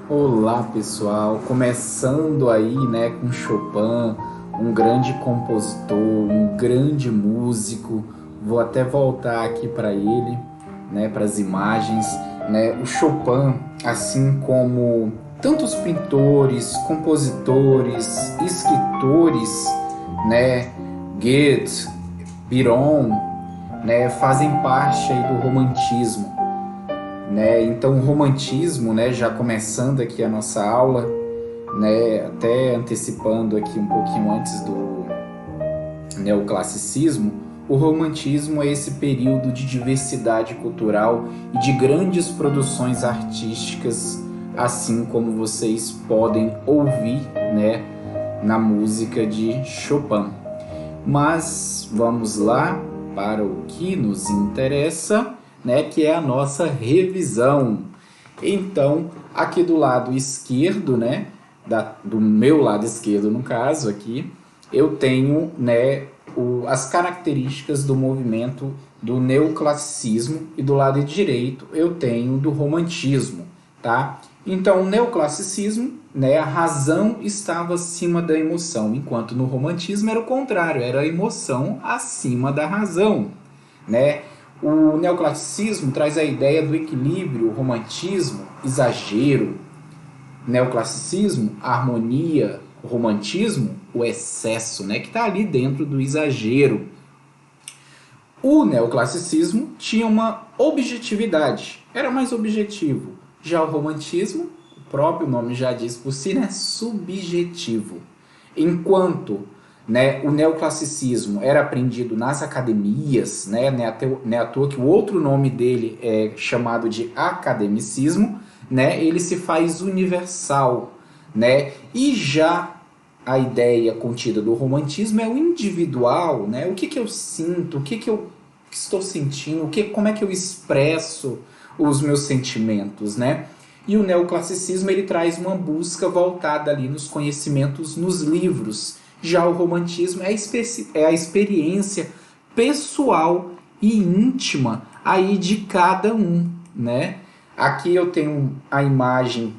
Olá pessoal, começando aí, né, com Chopin, um grande compositor, um grande músico. Vou até voltar aqui para ele, né, para as imagens, né? O Chopin, assim como tantos pintores, compositores, escritores, né, Goethe, Byron, né, fazem parte aí do romantismo, né? Então, o romantismo, né, já começando aqui a nossa aula, né, até antecipando aqui um pouquinho antes do neoclassicismo, o romantismo é esse período de diversidade cultural e de grandes produções artísticas, assim como vocês podem ouvir, né, na música de Chopin. Mas vamos lá para o que nos interessa, né, que é a nossa revisão. Então, aqui do lado esquerdo, né, do meu lado esquerdo no caso aqui, eu tenho, né, as características do movimento do neoclassicismo e do lado direito eu tenho do romantismo, tá? Então, o neoclassicismo, né, a razão estava acima da emoção, enquanto no romantismo era o contrário, era a emoção acima da razão, né? O neoclassicismo traz a ideia do equilíbrio, o romantismo, exagero, neoclassicismo, harmonia, o romantismo, o excesso, né, que está ali dentro do exagero. O neoclassicismo tinha uma objetividade, era mais objetivo. Já o romantismo, o próprio nome já diz por si, né, subjetivo. Enquanto, né, o neoclassicismo era aprendido nas academias, né, não é à toa que o outro nome dele é chamado de academicismo, né, ele se faz universal, né, e já a ideia contida do romantismo é o individual, né, o que eu sinto, o que eu estou sentindo, como é que eu expresso os meus sentimentos, né? E o neoclassicismo ele traz uma busca voltada ali nos conhecimentos nos livros. Já o romantismo é a experiência pessoal e íntima aí de cada um, né? Aqui eu tenho a imagem,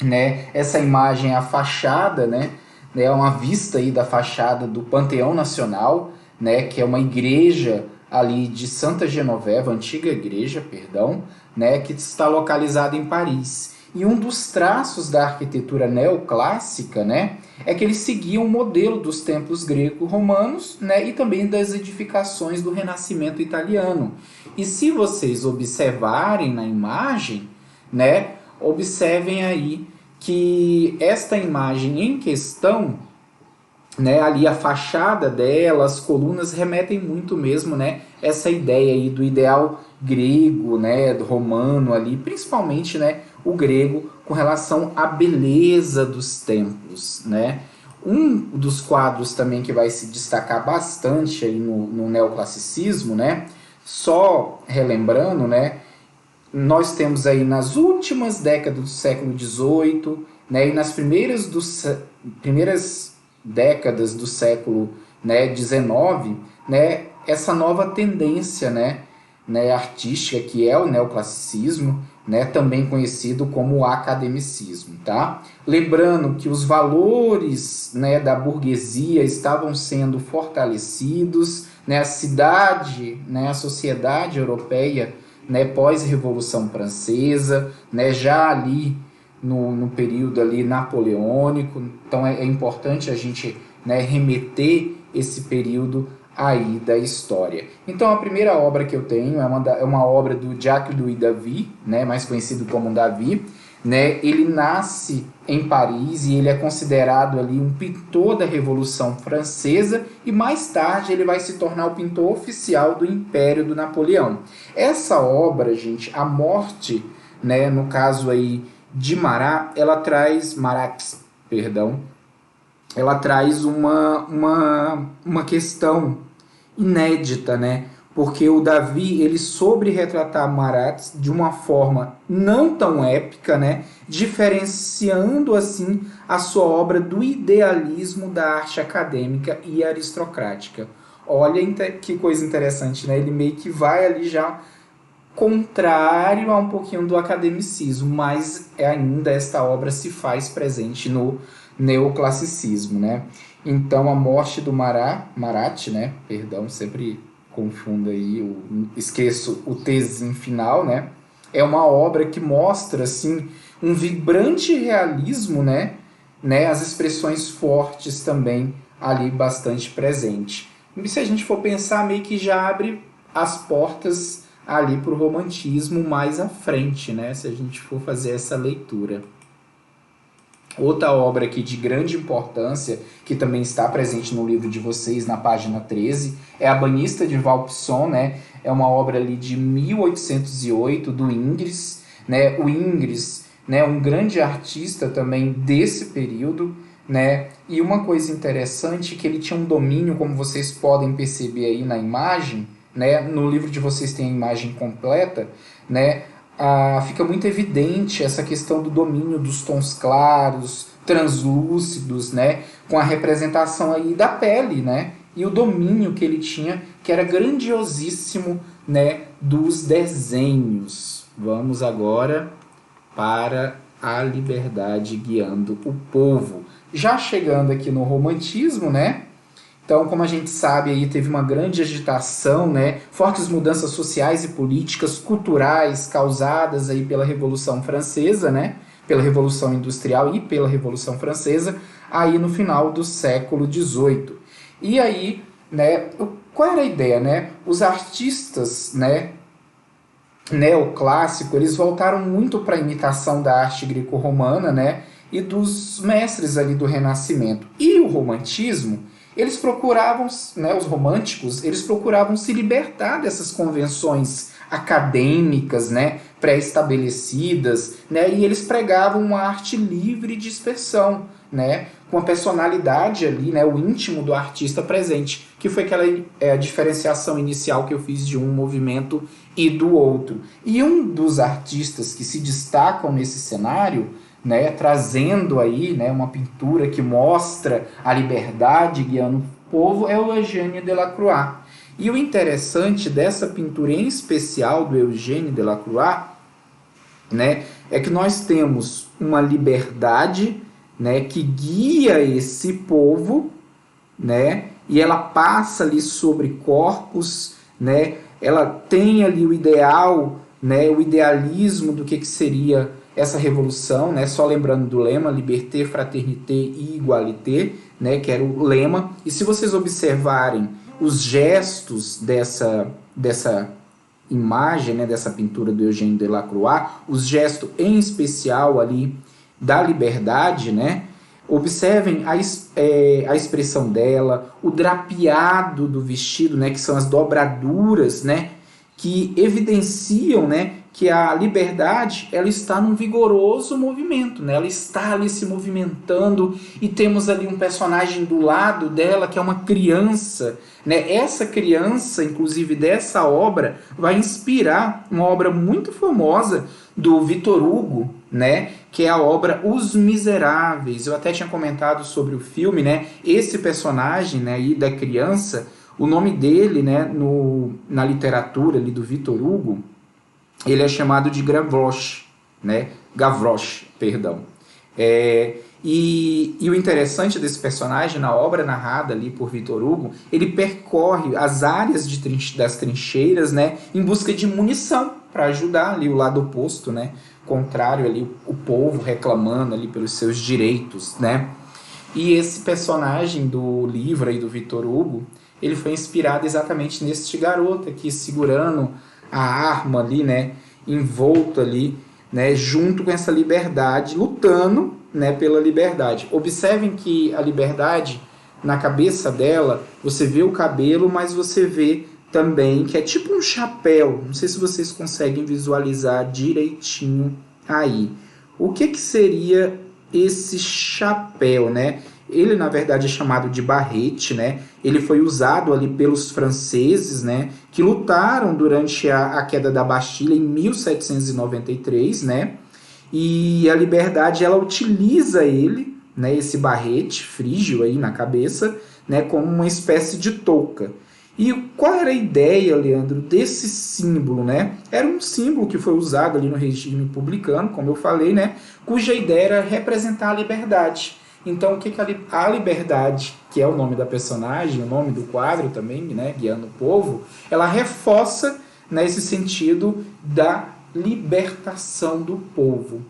né? Essa imagem é a fachada, né? É uma vista aí da fachada do Panteão Nacional, né? Que é uma igreja ali de Santa Genoveva, antiga igreja, perdão, né? Que está localizada em Paris. E um dos traços da arquitetura neoclássica, né, é que eles seguiam o modelo dos templos greco-romanos, né, e também das edificações do Renascimento italiano. E se vocês observarem na imagem, né, observem aí que esta imagem em questão, né, ali a fachada dela, as colunas remetem muito mesmo, né, essa ideia aí do ideal grego, né, do romano ali, principalmente, né, o grego com relação à beleza dos templos, né. Um dos quadros também que vai se destacar bastante aí no neoclassicismo, né, só relembrando, né, nós temos aí nas últimas décadas do século XVIII, né, e nas primeiras décadas do século, né, XIX, né, essa nova tendência, né, artística que é o neoclassicismo, né, também conhecido como o academicismo, tá? Lembrando que os valores, né, da burguesia estavam sendo fortalecidos, né, a cidade, né, a sociedade europeia, né, pós-Revolução Francesa, né, já ali no período ali napoleônico. Então é importante a gente, né, remeter esse período aí da história. Então a primeira obra que eu tenho é uma obra do Jacques-Louis David, né, mais conhecido como David, né, ele nasce em Paris e ele é considerado ali um pintor da Revolução Francesa e mais tarde ele vai se tornar o pintor oficial do Império do Napoleão. Essa obra, gente, A Morte, né, no caso aí de Marat, ela traz uma questão inédita, né? Porque o Davi, ele soube retratar Marat de uma forma não tão épica, né? Diferenciando, assim, a sua obra do idealismo da arte acadêmica e aristocrática. Olha que coisa interessante, né? Ele meio que vai ali já contrário a um pouquinho do academicismo, mas ainda esta obra se faz presente no neoclassicismo, né? Então, A Morte do Marat, né? Perdão, sempre confundo aí, esqueço o tzinho final, né? É uma obra que mostra, assim, um vibrante realismo, né? As expressões fortes também ali bastante presente. E se a gente for pensar, meio que já abre as portas ali para o romantismo mais à frente, né? Se a gente for fazer essa leitura. Outra obra aqui de grande importância, que também está presente no livro de vocês, na página 13, é A Banista de Vauxhall, né? É uma obra ali de 1808, do Ingres, né? O Ingres, né, um grande artista também desse período, né? E uma coisa interessante, que ele tinha um domínio, como vocês podem perceber aí na imagem, né? No livro de vocês tem a imagem completa, né? Fica muito evidente essa questão do domínio dos tons claros, translúcidos, né, com a representação aí da pele, né, e o domínio que ele tinha, que era grandiosíssimo, né, dos desenhos. Vamos agora para A Liberdade Guiando o Povo. Já chegando aqui no romantismo, né? Então, como a gente sabe, aí teve uma grande agitação, né? Fortes mudanças sociais e políticas, culturais, causadas aí pela Revolução Francesa, né? Pela Revolução Industrial e pela Revolução Francesa, aí no final do século XVIII. E aí, né, qual era a ideia, né? Os artistas, né, neoclássicos, eles voltaram muito para a imitação da arte greco-romana, né? E dos mestres ali do Renascimento. E o romantismo, eles procuravam, né, os românticos, eles procuravam se libertar dessas convenções acadêmicas, né, pré-estabelecidas, né, e eles pregavam uma arte livre de expressão, né, com a personalidade ali, né, o íntimo do artista presente, que foi aquela diferenciação inicial que eu fiz de um movimento e do outro. E um dos artistas que se destacam nesse cenário, né, trazendo aí, né, uma pintura que mostra a liberdade guiando o povo, é o Eugène Delacroix. E o interessante dessa pintura em especial do Eugène Delacroix, né, é que nós temos uma liberdade, né, que guia esse povo, né, e ela passa ali sobre corpos, né, ela tem ali o ideal, né, o idealismo do que seria essa revolução, né? Só lembrando do lema, liberté, fraternité e igualité, né? Que era o lema. E se vocês observarem os gestos dessa imagem, né? Dessa pintura do Eugène Delacroix, os gestos em especial ali da liberdade, né? Observem a expressão dela, o drapeado do vestido, né? Que são as dobraduras, né? Que evidenciam, né, que a liberdade ela está num vigoroso movimento, né? Ela está ali se movimentando e temos ali um personagem do lado dela que é uma criança, né? Essa criança, inclusive dessa obra, vai inspirar uma obra muito famosa do Victor Hugo, né? Que é a obra Os Miseráveis. Eu até tinha comentado sobre o filme, né? Esse personagem, né, aí da criança, o nome dele, né, na literatura ali do Victor Hugo, ele é chamado de Gavroche, né? Gavroche, perdão. E o interessante desse personagem, na obra narrada ali por Victor Hugo, ele percorre as áreas das trincheiras, né, em busca de munição para ajudar ali o lado oposto, né, contrário ali, o povo reclamando ali pelos seus direitos, né. E esse personagem do livro aí do Victor Hugo, ele foi inspirado exatamente neste garoto aqui, segurando a arma ali, né, envolto ali, né, junto com essa liberdade, lutando, né, pela liberdade. Observem que a liberdade, na cabeça dela, você vê o cabelo, mas você vê também que é tipo um chapéu. Não sei se vocês conseguem visualizar direitinho aí. O que seria esse chapéu, né? Ele, na verdade, é chamado de barrete, né? Ele foi usado ali pelos franceses, né, que lutaram durante a queda da Bastilha em 1793, né? E a liberdade, ela utiliza ele, né, esse barrete frígio aí na cabeça, né, como uma espécie de touca. E qual era a ideia, Leandro, desse símbolo, né? Era um símbolo que foi usado ali no regime republicano, como eu falei, né? Cuja ideia era representar a liberdade. Então, o que a liberdade, que é o nome da personagem, o nome do quadro também, né? Guiando o povo, ela reforça, né, esse sentido da libertação do povo.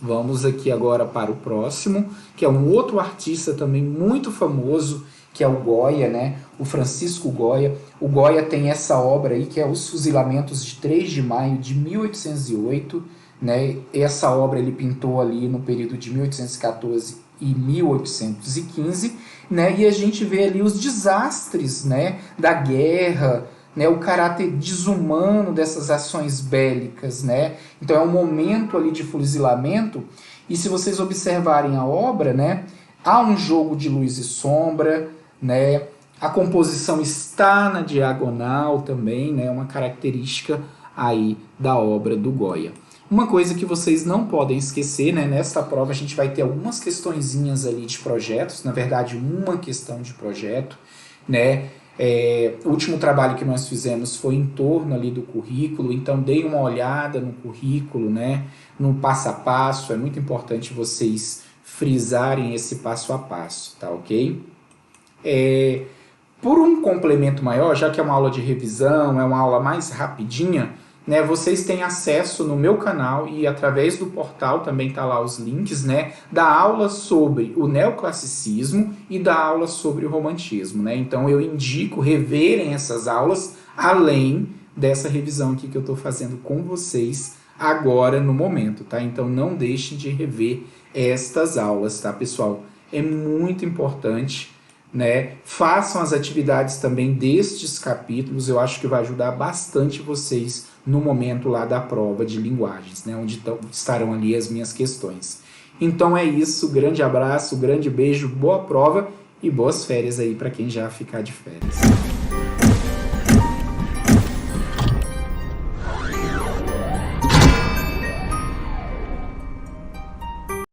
Vamos aqui agora para o próximo, que é um outro artista também muito famoso, que é o Goya, né? O Francisco Goya. O Goya tem essa obra aí, que é Os Fuzilamentos de 3 de maio de 1808, né? Essa obra ele pintou ali no período de 1814 e 1815, né? E a gente vê ali os desastres, né, da guerra, né, o caráter desumano dessas ações bélicas, né? Então é um momento ali de fuzilamento, e se vocês observarem a obra, né, há um jogo de luz e sombra, né? A composição está na diagonal também, né? Uma característica aí da obra do Goya. Uma coisa que vocês não podem esquecer, né? Nesta prova a gente vai ter algumas questõezinhas ali de projetos, na verdade uma questão de projeto, né? O último trabalho que nós fizemos foi em torno ali do currículo, então deem uma olhada no currículo, né? No passo a passo, é muito importante vocês frisarem esse passo a passo, tá ok? Por um complemento maior, já que é uma aula de revisão, é uma aula mais rapidinha, né, vocês têm acesso no meu canal e através do portal também tá lá os links, né, da aula sobre o neoclassicismo e da aula sobre o romantismo, né? Então eu indico reverem essas aulas além dessa revisão aqui que eu estou fazendo com vocês agora no momento, tá? Então não deixem de rever estas aulas, tá, pessoal? É muito importante, né? Façam as atividades também destes capítulos, eu acho que vai ajudar bastante vocês no momento lá da prova de linguagens, né? Onde estarão ali as minhas questões. Então é isso, grande abraço, grande beijo, boa prova e boas férias aí para quem já ficar de férias.